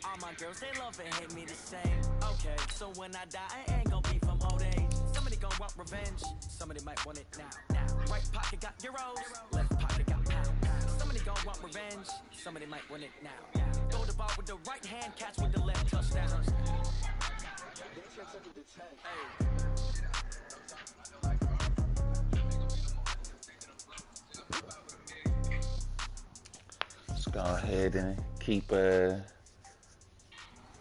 All my girls, they love and hate me the same. Okay, so when I die, I ain't gonna be from old age. Somebody gonna want revenge, somebody might want it now. Right pocket got euros, left pocket got pound. Somebody gonna want revenge, somebody might want it now. Go to ball with the right hand, catch with the left, touchdown. Let's go ahead and keep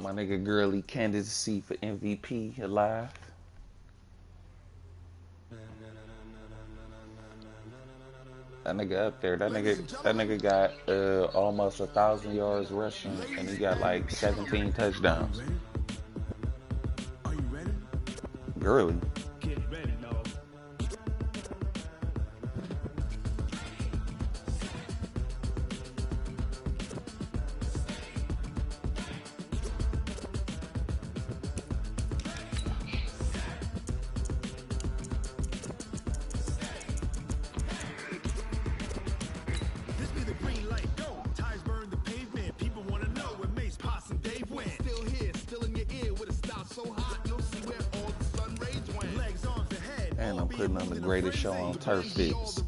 my nigga Gurley candidacy for MVP alive. That nigga up there. That nigga got almost 1,000 yards rushing, and he got like 17 touchdowns. Are you ready? Gurley. Get ready, no. And I'm putting on the greatest show on turf fits.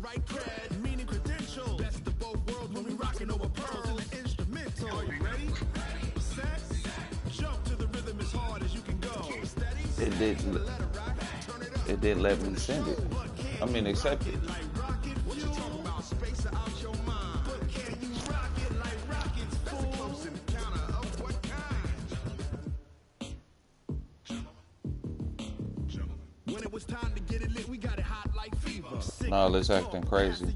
It did let me send it. I mean, accept it. No, it's acting crazy.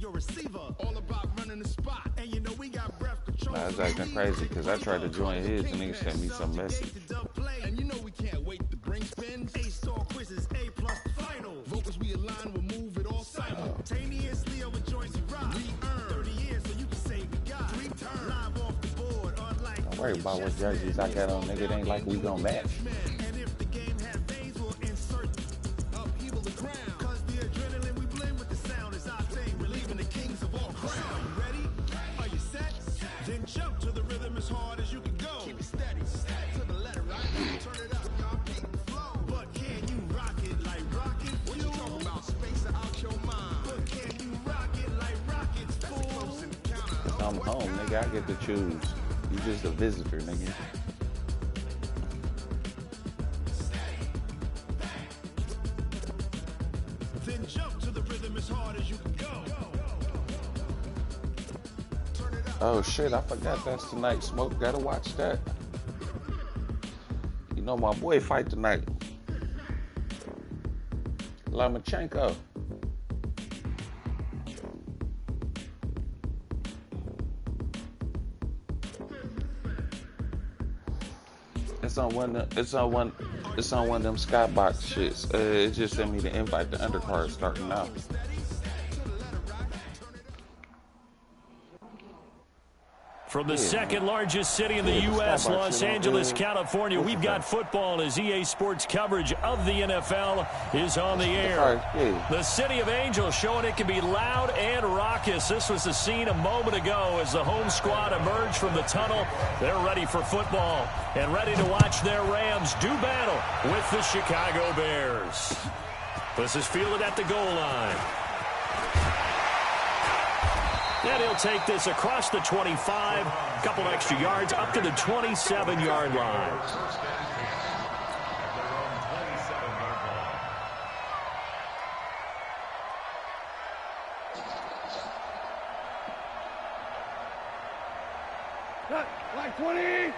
Nah, it's acting crazy because I tried to join his and he sent me some message. And you know we can't wait to bring spins. A-star quizzes, A+ final. Vocals we align, we'll move it all simultaneously over joints you rock. We earn 30 years so you can say we got 3 turns. Live off the board, unlike. Don't worry about what jerseys I got on, nigga. It ain't like we gon' match. And if the game has veins, we'll insert upheaval the ground. Cause the adrenaline we blend with the sound is our thing. Relieving the kings of all crowns. Are you ready? Are you set? Then jump to the rhythm as hard as you can go. Keep it steady. To the letter, right? Turn it up, y'all keep the flow. But can you rock it like rocket? What you talking about? Space out your mind. But can you rock it like rockets? Fool. If I'm home, nigga, I get to choose. You just a visitor, nigga. Then jump to the rhythm as hard as you can go. Oh shit, I forgot that's tonight. Smoke, gotta watch that. You know my boy fight tonight. Lomachenko. It's on one of them Skybox shits. It just sent me the invite. The undercard starting out. From the second largest city in the U.S., Los Angeles, California, we've got football as EA Sports coverage of the NFL is on the air. The City of Angels showing it can be loud and raucous. This was the scene a moment ago as the home squad emerged from the tunnel. They're ready for football and ready to watch their Rams do battle with the Chicago Bears. This is fielded at the goal line. And he'll take this across the 25, a couple extra yards, up to the 27-yard line. Like 20.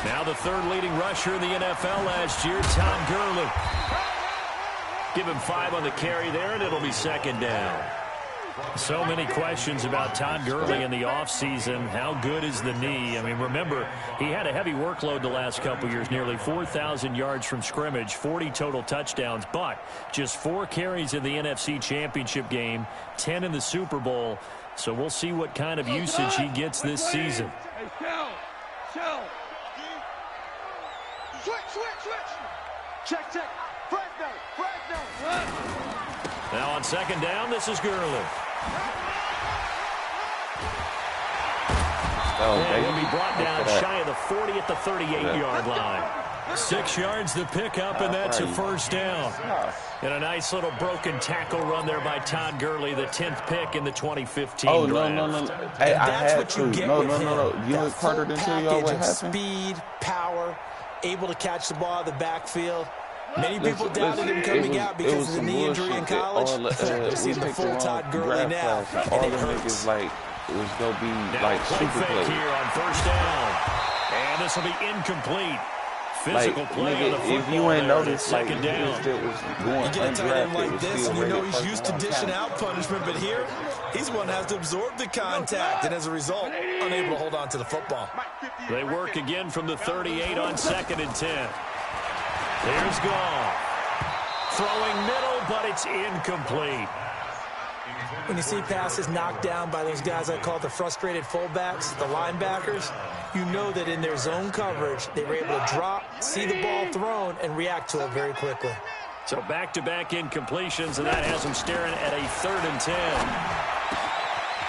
Now the third leading rusher in the NFL last year, Tom Gurley. Give him 5 on the carry there, and it'll be second down. So many questions about Todd Gurley in the offseason. How good is the knee? I mean, remember, he had a heavy workload the last couple years, nearly 4,000 yards from scrimmage, 40 total touchdowns, but just 4 carries in the NFC Championship game, 10 in the Super Bowl. So we'll see what kind of usage he gets this season. Hey, Shell. Switch. Check. Fresno. Now on second down, this is Gurley. And he'll be brought down shy of the 40 at the 38-yard line. 6 yards to pick up, and that's a first down. And a nice little broken tackle run there by Todd Gurley, the 10th pick in the 2015 draft. No. Hey, I had to. No. You and Carter didn't tell y'all what happened? Speed, power, able to catch the ball out of the backfield. Many people doubted him coming out because of the knee injury in college. They're seeing the full Todd Gurley now, all and it the hurts. niggas like it was gonna be Now like play super fake play. here on first down. And this will be incomplete. Physical Like, play nigga, on the football if you ain't there. noticed, like, Second down. niggas that was going You get a tight end undrafted like was this, still and you know rated he's first used to round dishing talent. out punishment, but here, he's the one that has to absorb the contact, and as a result, unable to hold on to the football. They work again from the 38 on 2nd and 10. Here's Goff. Throwing middle, but it's incomplete. When you see passes knocked down by those guys I call the frustrated fullbacks, the linebackers, you know that in their zone coverage, they were able to drop, see the ball thrown, and react to it very quickly. So back-to-back incompletions, and that has him staring at a 3rd and 10.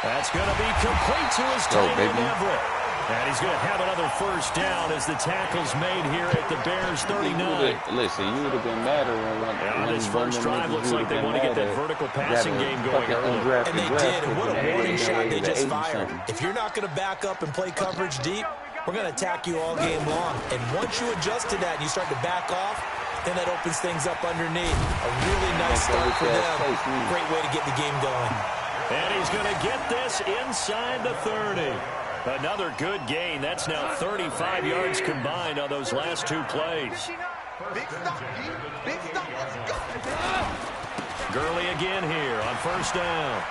That's going to be complete to his tight end, Everett. And he's going to have another first down as the tackle's made here at the Bears 39. Listen, you would have been madder when this first drive looks like they want to get that vertical passing game going early. And they did, and what a warning shot they just fired. If you're not going to back up and play coverage deep, we're going to attack you all game long. And once you adjust to that and you start to back off, then that opens things up underneath. A really nice start for them. Great way to get the game going. And he's going to get this inside the 30. Another good gain. That's now 35 yards combined on those last 2 plays. Gurley again here on first down.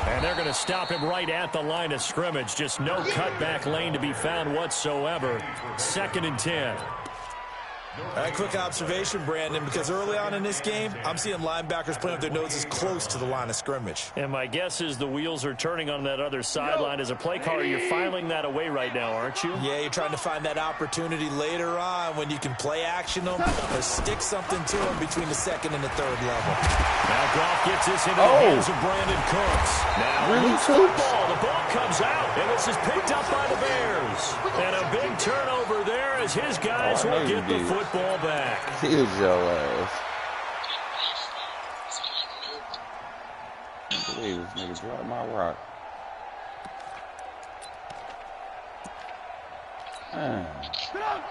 And they're going to stop him right at the line of scrimmage. Just no cutback lane to be found whatsoever. 2nd and 10. A quick observation, Brandon, because early on in this game, I'm seeing linebackers playing with their noses close to the line of scrimmage. And my guess is the wheels are turning on that other sideline. As a play caller, you're filing that away right now, aren't you? Yeah, you're trying to find that opportunity later on when you can play action them or stick something to them between the 2nd and the 3rd level. Now Goff gets this into the hands of Brandon Cooks. Now loose football. The ball comes out, and this is picked up by the Bears. And a big turnover there as his guys will get the football back. Here's your ass. I believe this nigga dropped my rock.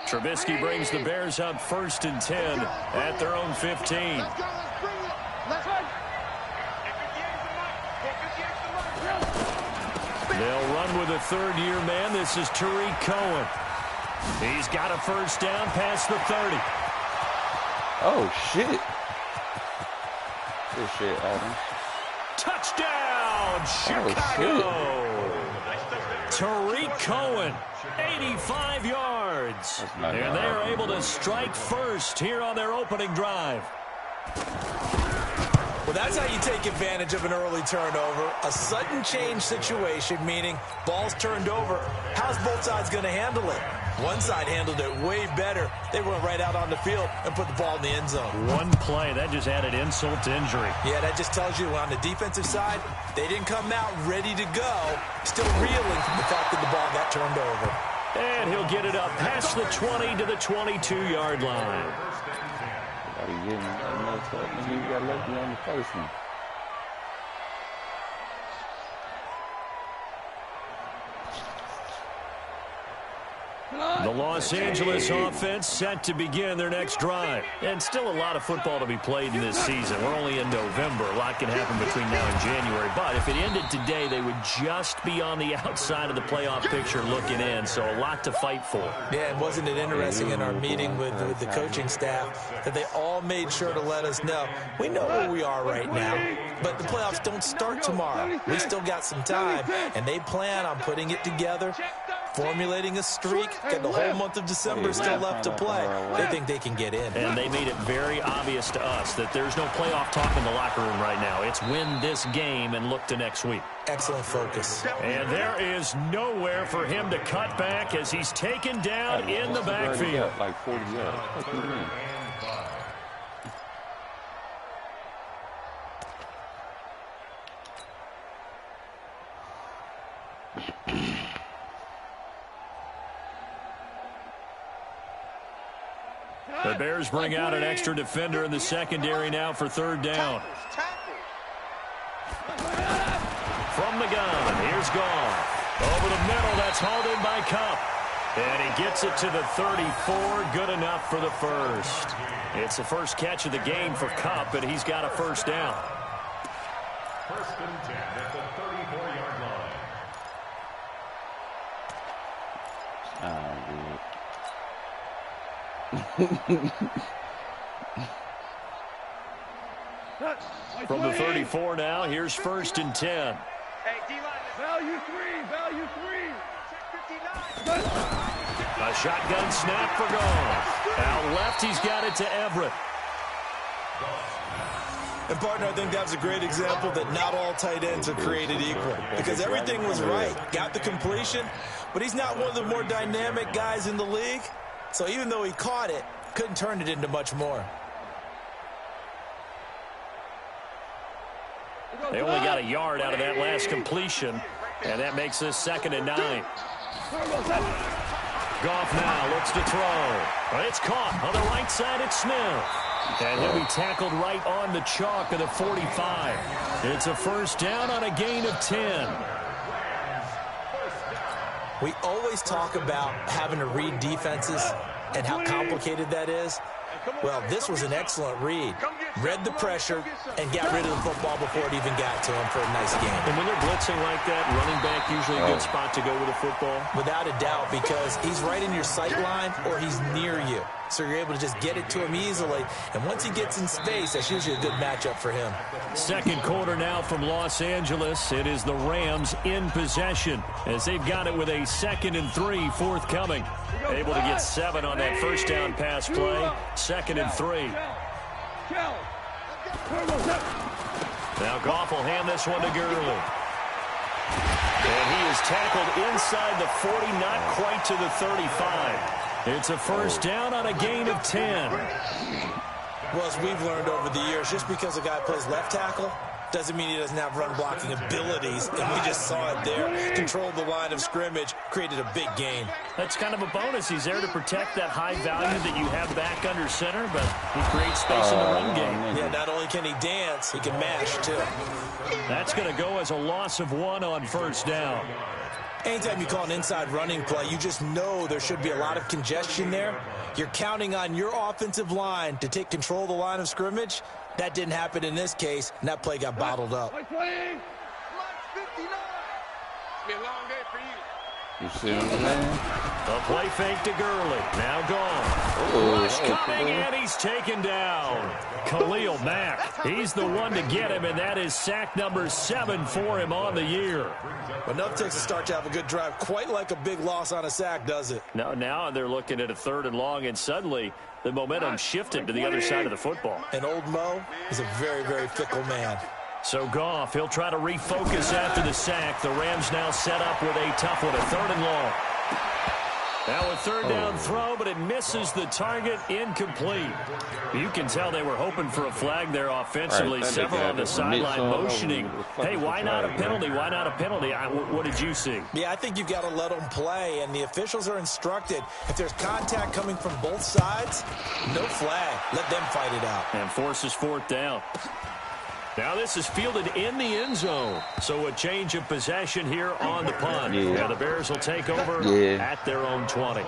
Trubisky brings the Bears up 1st and 10 at their own 15. They'll run with a 3rd-year man. This is Tariq Cohen. He's got a first down past the 30. Oh, shit. Good shit, Adam. Touchdown, Chicago. Tariq Cohen, 85 yards. And they are able to strike first here on their opening drive. Well, that's how you take advantage of an early turnover. A sudden change situation, meaning ball's turned over. How's both sides going to handle it? One side handled it way better. They went right out on the field and put the ball in the end zone. One play, that just added insult to injury. Yeah, that just tells you on the defensive side, they didn't come out ready to go, still reeling from the fact that the ball got turned over. And he'll get it up past the 20 to the 22-yard line. You got lucky on the first one. The Los Angeles offense set to begin their next drive. And still a lot of football to be played in this season. We're only in November. A lot can happen between now and January. But if it ended today, they would just be on the outside of the playoff picture looking in. So a lot to fight for. Yeah, and wasn't it interesting in our meeting with the coaching staff that they all made sure to let us know, we know where we are right now, but the playoffs don't start tomorrow. We still got some time, and they plan on putting it together, formulating a streak, got the whole month of December still left to play. They think they can get in. And they made it very obvious to us that there's no playoff talk in the locker room right now. It's win this game and look to next week. Excellent focus. And there is nowhere for him to cut back as he's taken down in the backfield. Like 40 yards. What do you mean? The Bears bring out an extra defender in the secondary now for third down. From the gun, here's Goff. Over the middle, that's hauled in by Kupp. And he gets it to the 34, good enough for the first. It's the first catch of the game for Kupp, and he's got a first down. First and 10 at the 34-yard line. From the 34 now, here's first and 10. Hey, D-line. Value three. Check 59. A shotgun snap for Goff. Out left, he's got it to Everett. And, partner, I think that was a great example that not all tight ends are created equal, because everything was right. Got the completion, but he's not one of the more dynamic guys in the league. So even though he caught it, couldn't turn it into much more. They only got a yard out of that last completion, and that makes this 2nd and 9. Goff now looks to throw. It's caught on the right side. It's Smith. And he'll be tackled right on the chalk of the 45. It's a first down on a gain of 10. We always talk about having to read defenses and how complicated that is. Well, this was an excellent read. Read the pressure and got rid of the football before it even got to him for a nice game. And when they're blitzing like that, running back usually a good spot to go with the football? Without a doubt, because he's right in your sight line or he's near you. So you're able to just get it to him easily. And once he gets in space, that's usually a good matchup for him. Second quarter now from Los Angeles. It is the Rams in possession as they've got it with a 2nd and 3 forthcoming. Able to get 7 on that first down pass play. 2nd and 3. Now Goff will hand this one to Gurley. And he is tackled inside the 40, not quite to the 35. It's a first down on a gain of 10. Well, as we've learned over the years, just because a guy plays left tackle doesn't mean he doesn't have run blocking abilities. And we just saw it there. Controlled the line of scrimmage, created a big gain. That's kind of a bonus. He's there to protect that high value that you have back under center, but he creates space in the run game. Yeah, not only can he dance, he can mash, too. That's going to go as a loss of 1 on first down. Anytime you call an inside running play, you just know there should be a lot of congestion there. You're counting on your offensive line to take control of the line of scrimmage. That didn't happen in this case, and that play got bottled up. Line 59. It's been a long day for you. You see what I'm saying? The play fake to Gurley. Now gone. Rush coming, and he's taken down. Khalil Mack. He's the one to get him, and that is sack number 7 for him on the year. Enough takes a start to have a good drive. Quite like a big loss on a sack, does it? Now they're looking at a 3rd and long, and suddenly the momentum shifted to the other side of the football. And old Mo is a very, very fickle man. So Goff, he'll try to refocus after the sack. The Rams now set up with a tough one, a 3rd and long. Now a 3rd down throw, but it misses the target, incomplete. You can tell they were hoping for a flag there offensively. Right, Several on the sideline motioning. Hey, why not a penalty? Why not a penalty? What did you see? Yeah, I think you've got to let them play, and the officials are instructed. If there's contact coming from both sides, no flag. Let them fight it out. And forces 4th down. Now this is fielded in the end zone. So a change of possession here on the punt. Yeah. Now the Bears will take over at their own 20.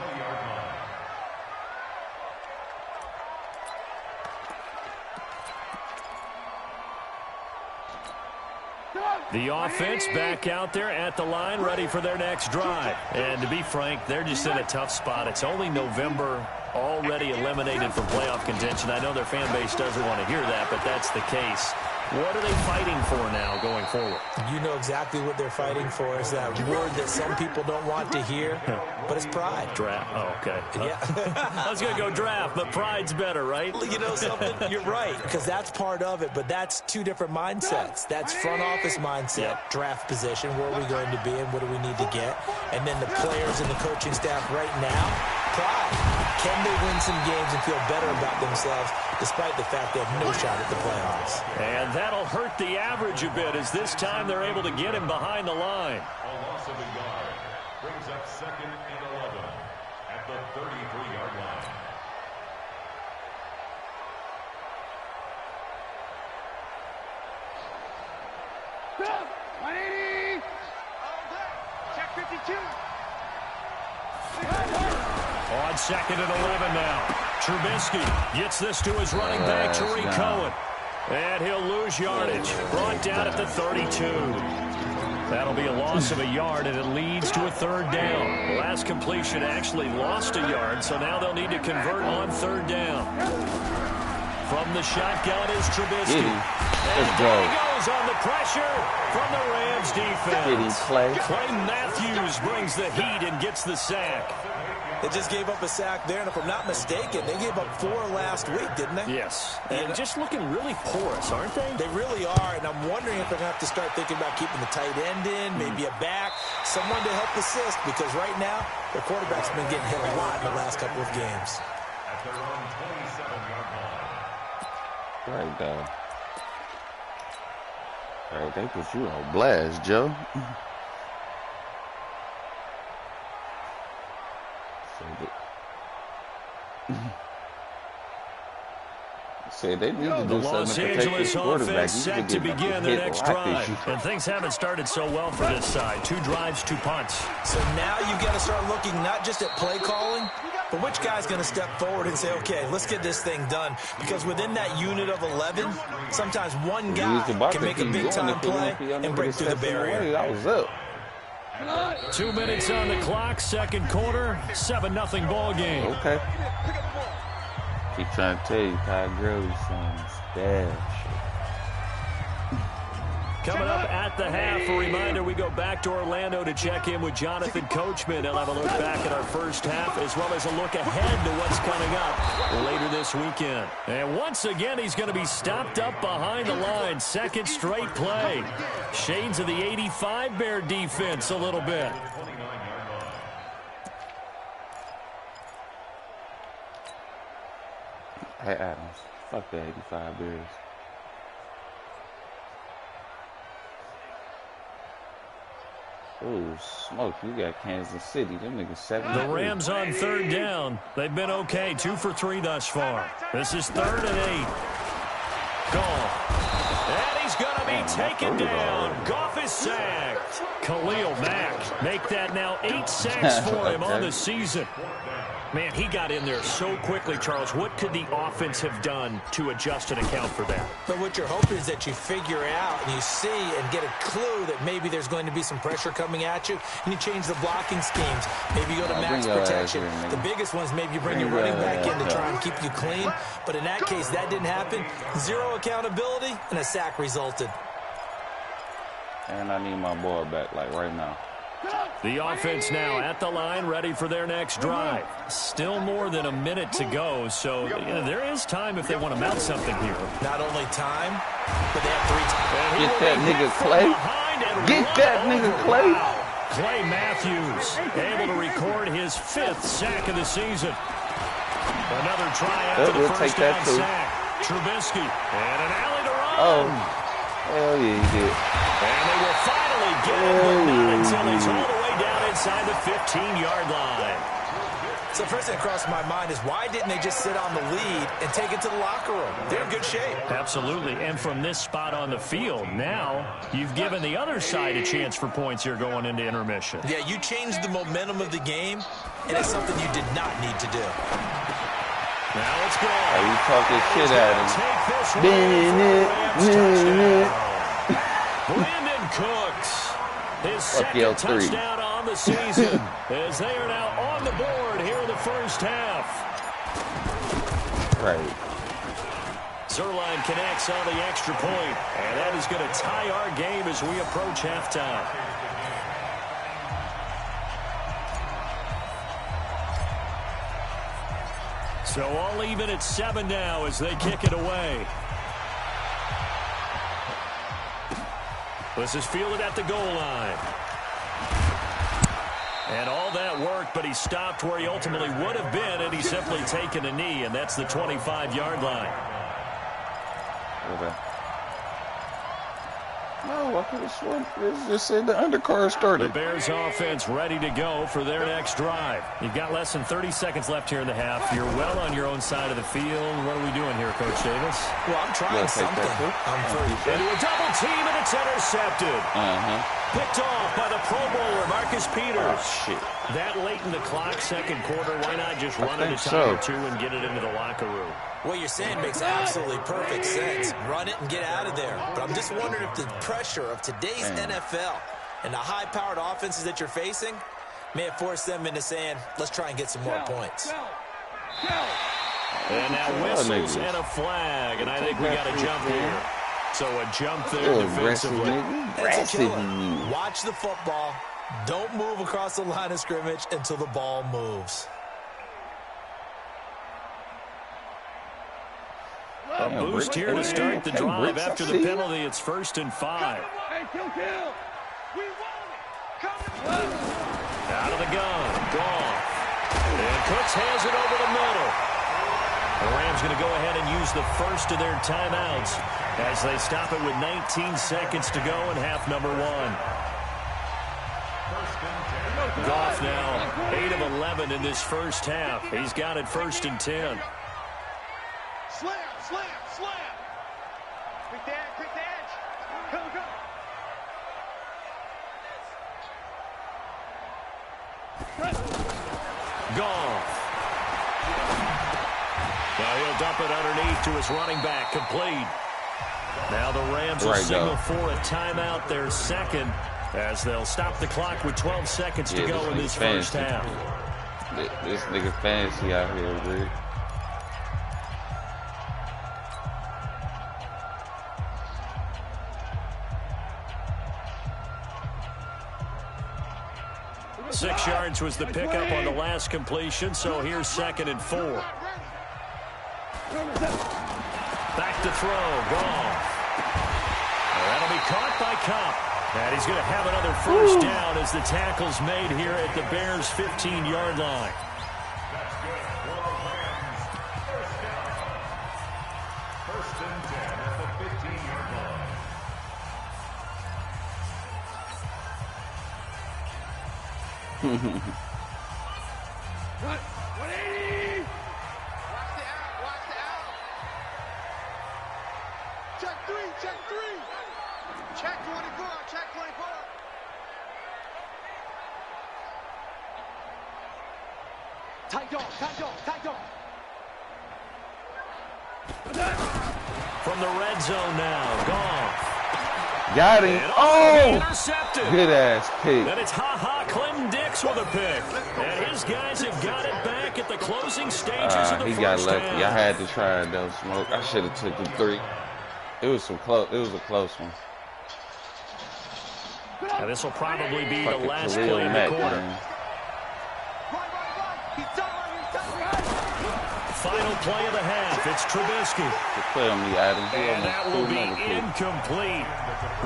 The offense back out there at the line, ready for their next drive. And to be frank, they're just in a tough spot. It's only November, already eliminated from playoff contention. I know their fan base doesn't want to hear that, but that's the case. What are they fighting for now going forward? You know exactly what they're fighting for. Is that word that some people don't want to hear, but it's pride. Draft. Oh, okay. Yeah. I was going to go draft, but pride's better, right? You know something? You're right, because that's part of it, but that's 2 different mindsets. That's front office mindset, draft position, where are we going to be and what do we need to get? And then the players and the coaching staff right now, pride. Can they win some games and feel better about themselves despite the fact they have no shot at the playoffs? And that'll hurt the average a bit as this time they're able to get him behind the line. A loss of a yard brings up 2nd and 11 at the 33-yard line. 180. Check 52. On 2nd and 11 now. Trubisky gets this to his running back, Tariq Cohen. And he'll lose yardage. Brought down at the 32. That'll be a loss of a yard, and it leads to a 3rd down. The last completion actually lost a yard, so now they'll need to convert on 3rd down. From the shotgun is Trubisky. Let's go. He goes on the pressure from the Rams defense. Clay Matthews brings the heat and gets the sack. They just gave up a sack there, and if I'm not mistaken, they gave up 4 last week, didn't they? Yes. And just looking really porous, aren't they? They really are, and I'm wondering if they're going to have to start thinking about keeping the tight end in, maybe a back, someone to help assist, because right now, their quarterback's been getting hit a lot in the last couple of games. At their own 27-yard line. Right there. Right, they put you on blast, Joe. Say they need to do Los something to protect Angeles this quarterback. offense set to begin their next drive. And And things haven't started so well for this side. 2 drives, 2 punts. So now you've got to start looking not just at play calling, but which guy's going to step forward and say, okay, let's get this thing done. Because within that unit of 11, sometimes one guy can make a big-time play and break through the barrier. I was up. 2 minutes on the clock, 2nd quarter, 7-0 ball game. Okay. Keep trying to tell you, Ty Gurley's son is bad shit. Coming up at the half, a reminder, we go back to Orlando to check in with Jonathan Coachman. He'll have a look back at our first half, as well as a look ahead to what's coming up later this weekend. And once again, he's going to be stopped up behind the line. 2nd straight play. Shades of the 85 Bear defense a little bit. Hey, Adams. Fuck the 85 Bears. Ooh, smoke. You got Kansas City. Them niggas 7. The Rams on 3rd down. They've been okay. 2 for 3 thus far. This is 3rd and 8. Goff. And he's going to be taken down. Goff is sacked. Khalil Mack make that now 8 sacks for him on the season. Man, he got in there so quickly, Charles. What could the offense have done to adjust and account for that? But what you're hoping is that you figure out and you see and get a clue that maybe there's going to be some pressure coming at you, and you change the blocking schemes. Maybe you go to max protection. The biggest ones, maybe you bring your running back in to try and keep you clean. But in that case, that didn't happen. 0 accountability, and a sack resulted. And I need my boy back, like, right now. The offense now at the line, ready for their next drive. Still more than a minute to go, so there is time if they want to mount something here. Not only time, but they have 3 times. Get that nigga Clay. Get that nigga Clay. Clay Matthews able to record his 5th sack of the season. Another try after the first down sack. Trubisky and an alley to run. Oh, hell yeah, he did. And they will finally get him, but not until he's all the way down inside the 15-yard line. So first thing that crossed my mind is why didn't they just sit on the lead and take it to the locker room? They're in good shape. Absolutely. And from this spot on the field, now you've given the other side a chance for points here going into intermission. Yeah, you changed the momentum of the game, and it's something you did not need to do. Now let's go. Are you talking shit at him? Brandon Cooks, his second touchdown on the season, as they are now on the board here in the first half. Right. Zerline connects on the extra point, and that is going to tie our game as we approach halftime. So all even at 7 now as they kick it away. This is fielded at the goal line. And all that work, but he stopped where he ultimately would have been, and he's simply taken a knee, and that's the 25-yard line. Okay. No, I could have sworn it just said the undercard The started. Bears offense ready to go for their next drive. You've got less than 30 seconds left here in the half. You're well on your own side of the field. What are we doing here, Coach Davis? Well, I'm trying something. I'm free. Into a double team, and it's intercepted. Picked off by the Pro Bowler, Marcus Peters. Oh, shit. That late in the clock, second quarter, why not just run it a time or two and get it into the locker room? What you're saying makes absolutely perfect sense. Run it and get out of there. But I'm just wondering if the pressure of today's NFL and the high-powered offenses that you're facing may have forced them into saying, let's try and get some more points. And now whistles and a flag, and I think we got a jump here. So a jump there defensively. It's a killer. Watch the football. Don't move across the line of scrimmage until the ball moves. A boost here to start the drive after the penalty. It's 1st and 5. Out of the gun. Gone. And Cooks has it over the middle. The Rams going to go ahead and use the first of their timeouts as they stop it with 19 seconds to go in half number 1. Goff now 8 of 11 in this first half. He's got it 1st and 10. Slam, slam, slam. Quick the edge. Go, go. Goff. Now he'll dump it underneath to his running back. Complete. Now the Rams will signal for a timeout, their second, as they'll stop the clock with 12 seconds to go in this first half. This nigga fancy out here, dude. Six yards was the pickup on the last completion, so here's 2nd and 4. Back to throw. Gone. That'll be caught by Cup. And he's going to have another first down as the tackle's made here at the Bears' 15-yard line. First and 10 at the 15-yard line. Run, 180. Watch the out. Check 3, check 3. Check 24, check 24. Tight dog, tight dog, tight dog. From the red zone now, Goff. Got him. Oh! Intercepted. Good ass pick. And it's Clem Dix with a pick. And his guys have got it back at the closing stages of the He first got lucky. half. I had to try it though, Smoke. I should have took the 3. It was a close one. Now this will probably be the Fucking last Khalil play of the Mack, quarter. man. Final play of the half. It's Trubisky. Good play on me, Adam. And that will be incomplete.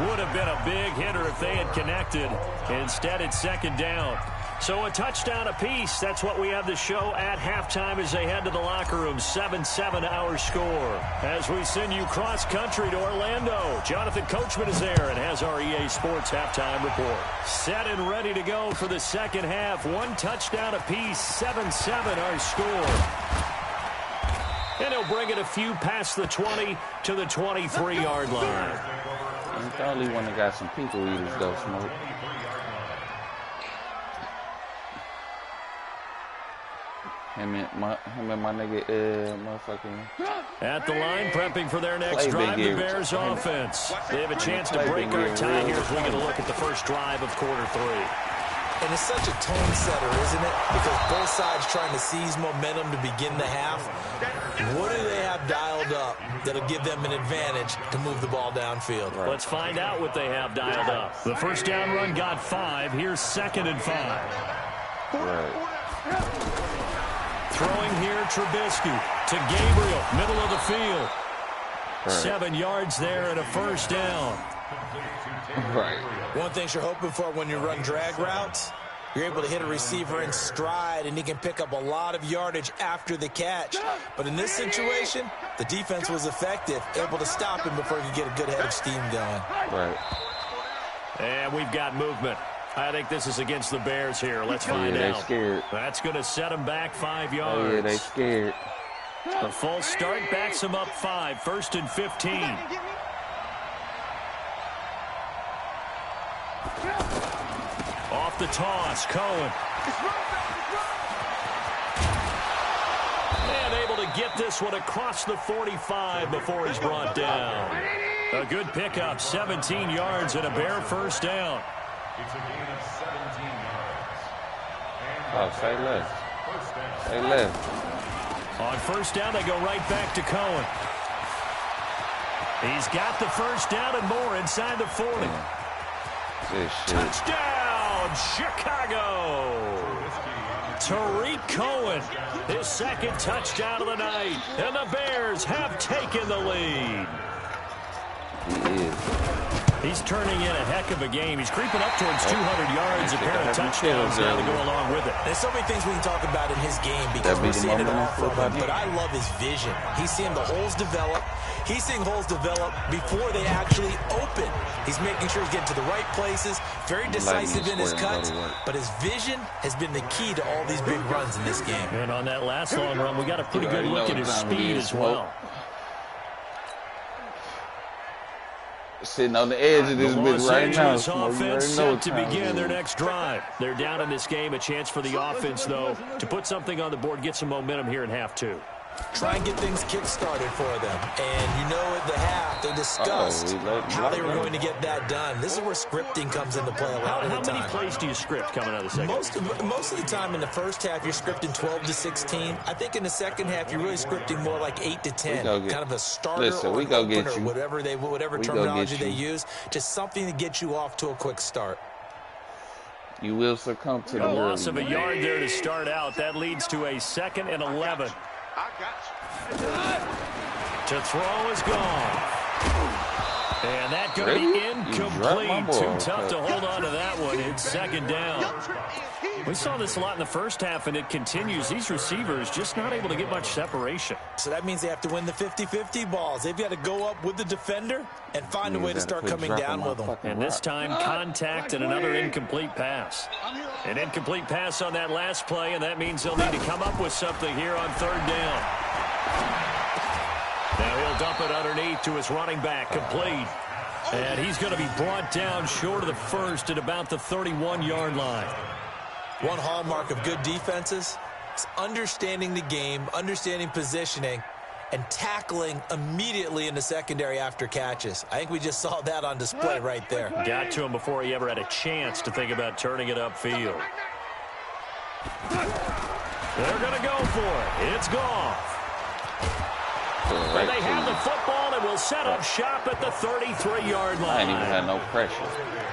Would have been a big hitter if they had connected. Instead, it's 2nd down. So a touchdown apiece. That's what we have to show at halftime as they head to the locker room. 7-7 our score. As we send you cross-country to Orlando, Jonathan Coachman is there and has our EA Sports halftime report. Set and ready to go for the second half. 1 touchdown apiece. 7-7 our score. And he'll bring it a few past the 20 to the 23-yard line. He's the only one that got some people eaters, though, Smoke. Him and my nigga, motherfucking... At the line, prepping for their next drive, the Bears offense. They have a chance to break our tie here as we get a look at the first drive of quarter 3. And it's such a tone setter, isn't it? Because both sides trying to seize momentum to begin the half. What do they have dialed up that'll give them an advantage to move the ball downfield? Right. Let's find out what they have dialed up. The first down run got 5. Here's 2nd and 5. Right. Throwing here, Trubisky to Gabriel, middle of the field. Right. 7 yards there and a first down. Right. One thing you're hoping for when you run drag routes, You're able to hit a receiver in stride, and he can pick up a lot of yardage after the catch. But in this situation, the defense was effective, able to stop him before he could get a good head of steam going. Right. And we've got movement. I think this is against the Bears here. Let's find They out. scared. That's going to set them back 5 yards. Oh, yeah, they scared. The full start backs them up 5. 1st and 15. Off the toss, Cohen. And able to get this one across the 45 before he's brought down. A good pickup, 17 yards and a Bear first down. It's a gain of 17 yards. Oh, say less. Say less. On first down, they go right back to Cohen. He's got the first down and more inside the 40. This shit. Touchdown, Chicago. Tariq Cohen, his second touchdown of the night. And the Bears have taken the lead. He is. He's turning in a heck of a game. He's creeping up towards 200 yards, a pair of touchdowns now to go along with it. There's so many things we can talk about in his game because we're seeing it all from him. But I love his vision. He's seeing the holes develop. He's seeing holes develop before they actually open. He's making sure he's getting to the right places, very decisive in his cuts. But his vision has been the key to all these big runs in this game. And on that last long run, we got a pretty good look at his speed as well. Sitting on the edge of this bitch right now. Los Angeles offense set to begin their next drive. They're down in this game. A chance for the offense, though, to put something on the board, get some momentum here in half 2. Try and get things kick-started for them. And you know at the half, they discussed how they were going to get that done. This is where scripting comes into play a lot of the time. How many plays do you script coming out of the second? Most of the time in the first half, you're scripting 12 to 16. I think in the second half, you're really scripting more like 8 to 10. Kind of a starter or an opener, whatever terminology they use. Just something to get you off to a quick start. You will succumb to the loss of a yard there to start out. That leads to a 2nd and 11. I got you. To throw is gone. And that going to be incomplete. Too tough to hold on to that one. It's 2nd down. We saw this a lot in the first half, and it continues. These receivers just not able to get much separation. So that means they have to win the 50-50 balls. They've got to go up with the defender and find a way to start coming down with them. And this time, contact and another incomplete pass. An incomplete pass on that last play, and that means they'll need to come up with something here on 3rd down. Now he'll dump it underneath to his running back, complete. And he's going to be brought down short of the first at about the 31-yard line. One hallmark of good defenses is understanding the game, understanding positioning, and tackling immediately in the secondary after catches. I think we just saw that on display right there. Got to him before he ever had a chance to think about turning it upfield. They're going to go for it. It's gone. And they have the football and will set up shop at the 33-yard line. I ain't even had no pressure.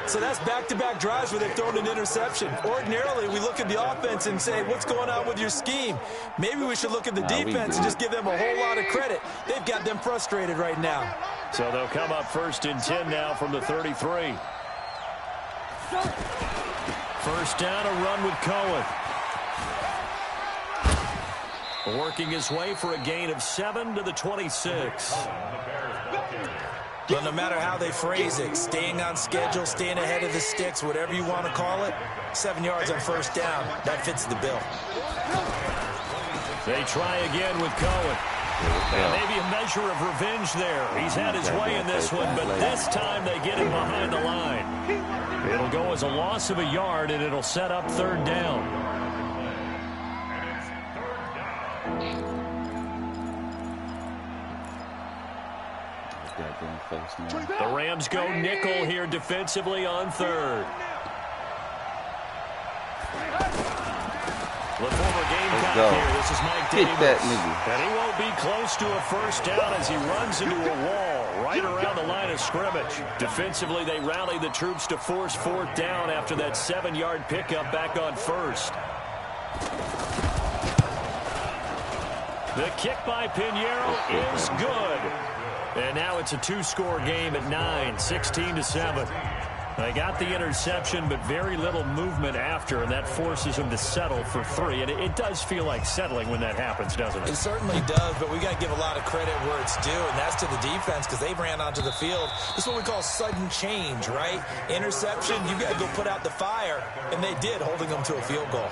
So that's back-to-back drives where they've thrown an interception. Ordinarily, we look at the offense and say, what's going on with your scheme? Maybe we should look at the defense and just give them a whole lot of credit. They've got them frustrated right now. So they'll come up 1st and 10 now from the 33. First down, a run with Cohen. Working his way for a gain of 7 to the 26. But no matter how they phrase it, staying on schedule, staying ahead of the sticks, whatever you want to call it, 7 yards on first down, that fits the bill. They try again with Cohen. And maybe a measure of revenge there. He's had his way in this one, but this time they get him behind the line. It'll go as a loss of a yard, and it'll set up 3rd down. The Rams go nickel here defensively on 3rd. The former Gamecock here. This is Mike Davis. And he won't be close to a first down as he runs into a wall right around the line of scrimmage. Defensively, they rally the troops to force 4th down after that 7-yard pickup back on 1st. The kick by Pinheiro is good. And now it's a 2-score game at 9, 16-7. They got the interception, but very little movement after, and that forces them to settle for 3. And it does feel like settling when that happens, doesn't it? It certainly does, but we got to give a lot of credit where it's due, and that's to the defense because they ran onto the field. This is what we call sudden change, right? Interception, you got to go put out the fire, and they did, holding them to a field goal.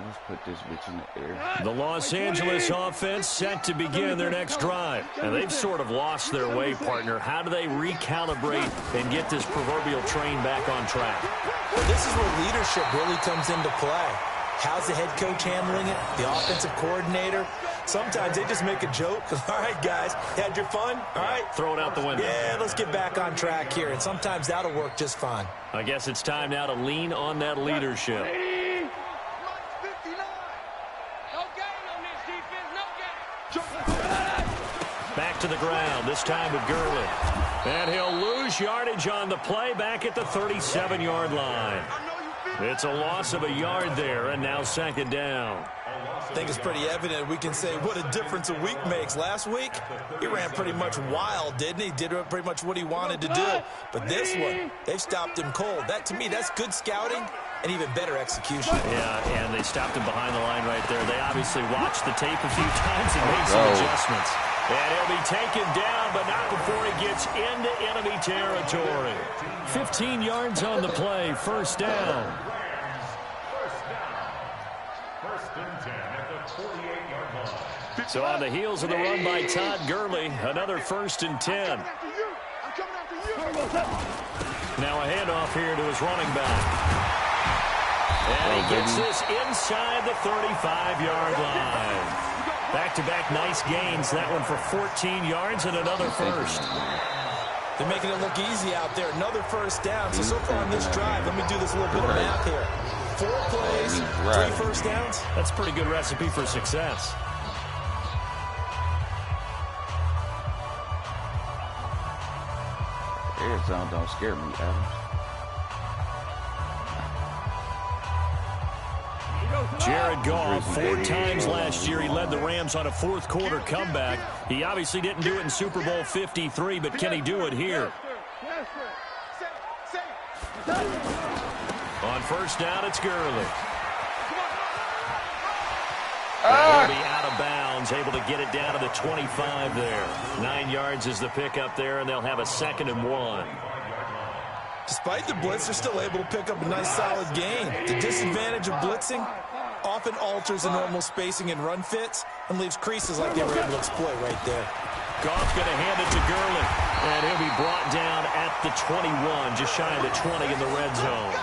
Let's put this bitch in the air. The Los Angeles offense set to begin their next drive. And they've sort of lost their way, partner. How do they recalibrate and get this proverbial train back on track? Well, this is where leadership really comes into play. How's the head coach handling it? The offensive coordinator? Sometimes they just make a joke. All right, guys, had your fun? All right. Throw it out the window. Yeah, let's get back on track here. And sometimes that'll work just fine. I guess it's time now to lean on that leadership. Back to the ground, this time with Gurley. And he'll lose yardage on the play back at the 37-yard line. It's a loss of a yard there, and now second down. I think it's pretty evident we can say what a difference a week makes. Last week, he ran pretty much wild, didn't he? Did pretty much what he wanted to do. But this one, they've stopped him cold. That, to me, that's good scouting and even better execution. Yeah, and they stopped him behind the line right there. They obviously watched the tape a few times and made some adjustments. And he'll be taken down, but not before he gets into enemy territory. 15 yards on the play, first down. First and 10 at the 48-yard line. So on the heels of the run by Todd Gurley, another first and 10. Now a handoff here to his running back. And he gets this inside the 35-yard line. Back-to-back nice gains. That one for 14 yards and another first. They're making it look easy out there. Another first down. So far on this drive, let me do this little bit of math here. 4 plays, 3 first downs. That's a pretty good recipe for success. Red zone don't scare me, Adams. Jared Goff, 4 times last year, he led the Rams on a fourth-quarter comeback. He obviously didn't do it in Super Bowl 53, but can he do it here? On first down, it's Gurley. He'll be out of bounds, able to get it down to the 25 there. 9 yards is the pickup there, and they'll have a 2nd and 1. Despite the blitz, they're still able to pick up a nice, solid gain. The disadvantage of blitzing often alters the normal spacing and run fits and leaves creases like they were able to exploit right there. Goff's going to hand it to Gurley, and he'll be brought down at the 21, just shy of the 20 in the red zone.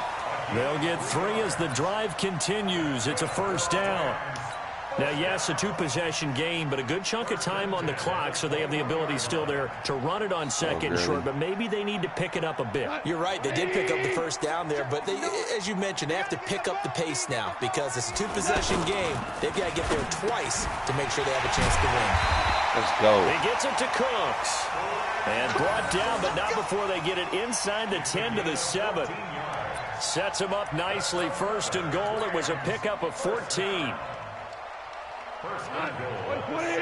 They'll get 3 as the drive continues. It's a first down. Now, yes, a 2-possession game, but a good chunk of time on the clock, so they have the ability still there to run it on second and short, but maybe they need to pick it up a bit. You're right. They did pick up the first down there, but they, as you mentioned, they have to pick up the pace now because it's a 2-possession game. They've got to get there twice to make sure they have a chance to win. Let's go. He gets it to Cooks. And brought down, but not before they get it inside the 10 to the 7. Sets him up nicely. First and goal. It was a pickup of 14. First and goal. 59.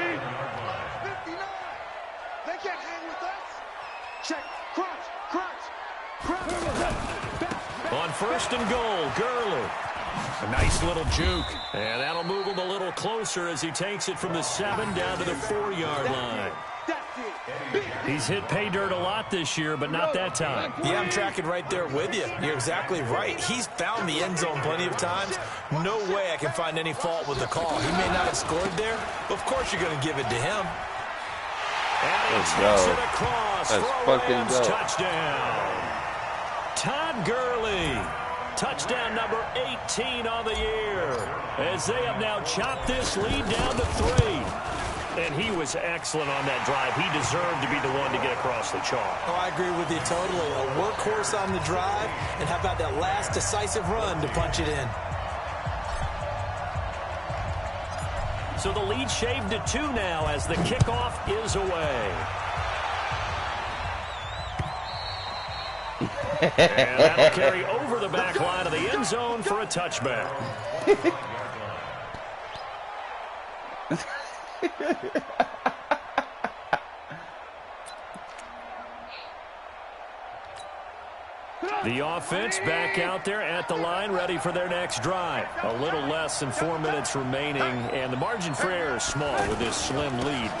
They can't hang with us. Check. Crunch. On first and goal, Gurley. A nice little juke. And that'll move him a little closer as he takes it from the 7 down to the 4-yard line. He's hit pay dirt a lot this year, but not that time. Yeah, I'm tracking right there with you. You're exactly right. He's found the end zone plenty of times. No way I can find any fault with the call. He may not have scored there, but of course you're going to give it to him. And he takes it across for a Rams touchdown. Todd Gurley, touchdown number 18 on the year, as they have now chopped this lead down to 3. And he was excellent on that drive. He deserved to be the one to get across the chalk. Oh, I agree with you totally. A workhorse on the drive, and how about that last decisive run to punch it in? So the lead shaved to 2 now as the kickoff is away. And that'll carry over the back line of the end zone for a touchback. The offense back out there at the line, ready for their next drive. A little less than 4 minutes remaining, and the margin for error is small with this slim lead.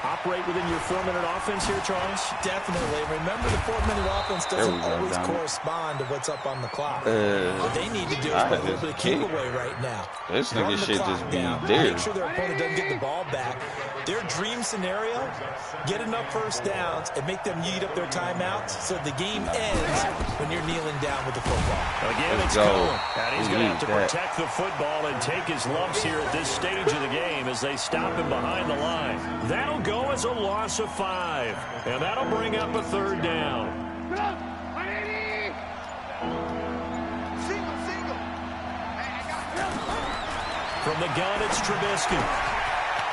Operate within your 4-minute offense here, Charles? Definitely. Remember, the 4-minute offense doesn't always correspond to what's up on the clock. What they need to do is put a little bit of giveaway right now. This nigga should just be down, there. Make sure their opponent doesn't get the ball back. Their dream scenario, get enough first downs and make them eat up their timeouts so the game ends when you're kneeling down with the football. Again, Let's it's go. Cohen. And he's going to have to that. protect the football and take his lumps here at this stage of the game as they stop him behind the line. That'll go as a loss of 5. And that'll bring up a 3rd down. From the gun, it's Trubisky.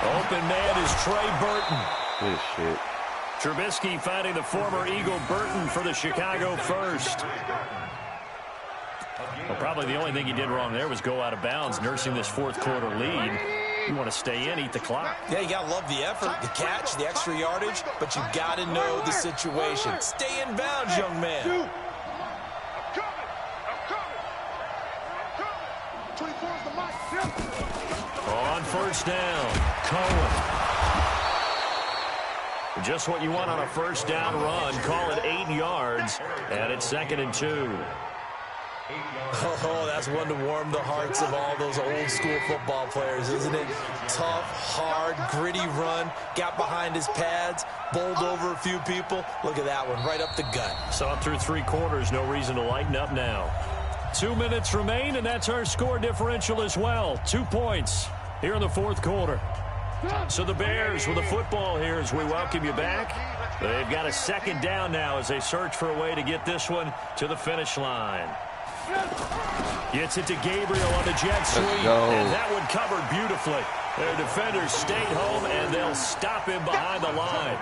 Open man is Trey Burton. Good shit. Trubisky finding the former Eagle Burton for the Chicago first. Well, probably the only thing he did wrong there was go out of bounds, nursing this 4th quarter lead. You want to stay in, eat the clock. Yeah, you got to love the effort, the catch, the extra yardage, but you got to know the situation. Stay in bounds, young man. I'm coming. 24 is the mic. On 1st down, Cohen. Just what you want on a 1st down run. Call it 8 yards, and it's 2nd and 2. Oh, that's one to warm the hearts of all those old school football players, isn't it? Tough, hard, gritty run, got behind his pads, bowled over a few people. Look at that one, right up the gut. Saw it through 3 quarters, no reason to lighten up now. 2 minutes remain, and that's our score differential as well. 2 points here in the 4th quarter. So the Bears with the football here as we welcome you back. They've got a 2nd down now as they search for a way to get this one to the finish line. Gets it to Gabriel on the jet sweep, and that one covered beautifully. Their defenders stayed home, and they'll stop him behind the line.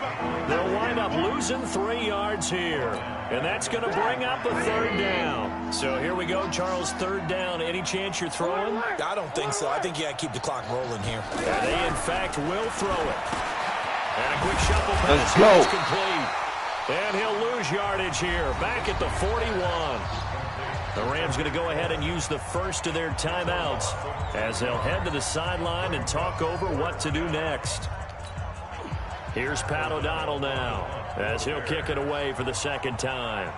They'll wind up losing 3 yards here, and that's going to bring up a 3rd down. So here we go, Charles, 3rd down. Any chance you're throwing? I don't think so. I think you got to keep the clock rolling here. And they, in fact, will throw it. And a quick shuffle pass is complete. And he'll lose yardage here, back at the 41. The Rams going to go ahead and use the first of their timeouts as they'll head to the sideline and talk over what to do next. Here's Pat O'Donnell now as he'll kick it away for the 2nd time.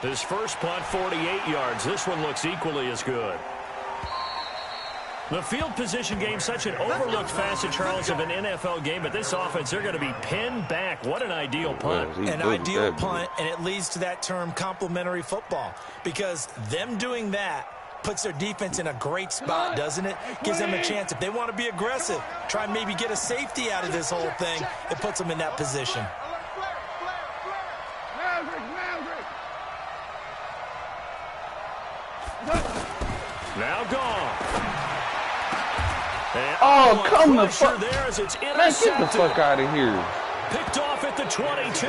His first punt, 48 yards. This one looks equally as good. The field position game, such an overlooked facet, Charles, of an NFL game, but this offense, they're going to be pinned back. What an ideal punt. An ideal punt, and it leads to that term complementary football, because them doing that puts their defense in a great spot, doesn't it? Gives them a chance. If they want to be aggressive, try and maybe get a safety out of this whole thing, it puts them in that position. Now gone. Oh, come the fuck. There as it's Man, get the fuck out of here. Picked off at the 22.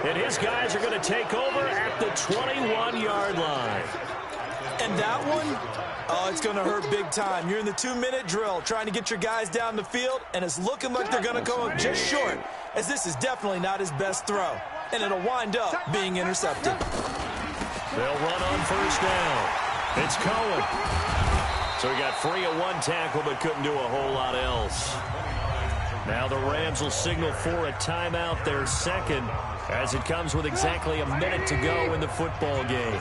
And his guys are going to take over at the 21-yard line. And that one, it's going to hurt big time. You're in the 2-minute drill trying to get your guys down the field, and it's looking like they're going to go up just short, as this is definitely not his best throw. And it'll wind up being intercepted. They'll run on 1st down. It's Cohen. So he got free of 1 tackle but couldn't do a whole lot else. Now the Rams will signal for a timeout, their 2nd, as it comes with exactly a minute to go in the football game.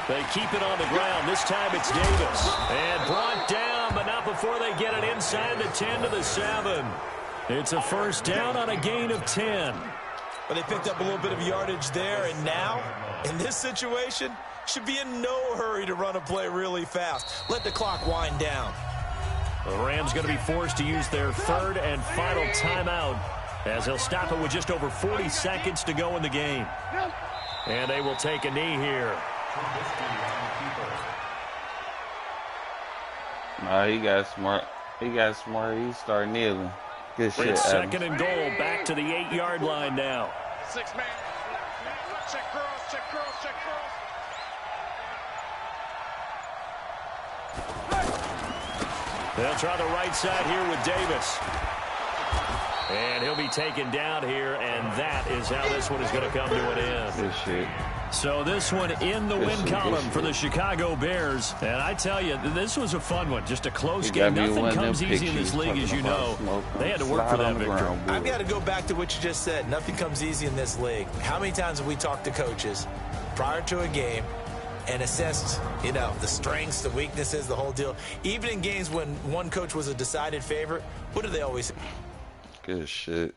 They keep it on the ground. This time it's Davis. And brought down, but not before they get it inside the 10 to the 7. It's a 1st down on a gain of 10. But they picked up a little bit of yardage there, and now, in this situation, should be in no hurry to run a play really fast. Let the clock wind down. The Rams going to be forced to use their 3rd and final timeout as they'll stop it with just over 40 seconds to go in the game. And they will take a knee here. Nah, he got smart. He started kneeling. Good shit, It's Adams. 2nd and goal, back to the 8-yard line now. 6-man. check girls, check girls, check girls. They'll try the right side here with Davis. And he'll be taken down here, and that is how this one is going to come to an end. Good shit. So this one in the win column for the Chicago Bears. And I tell you, this was a fun one. Just a close game. Nothing comes easy in this league, as you know. They had to work for that victory. I've got to go back to what you just said. Nothing comes easy in this league. How many times have we talked to coaches prior to a game and assessed, you know, the strengths, the weaknesses, the whole deal? Even in games when one coach was a decided favorite, what do they always say? Good shit.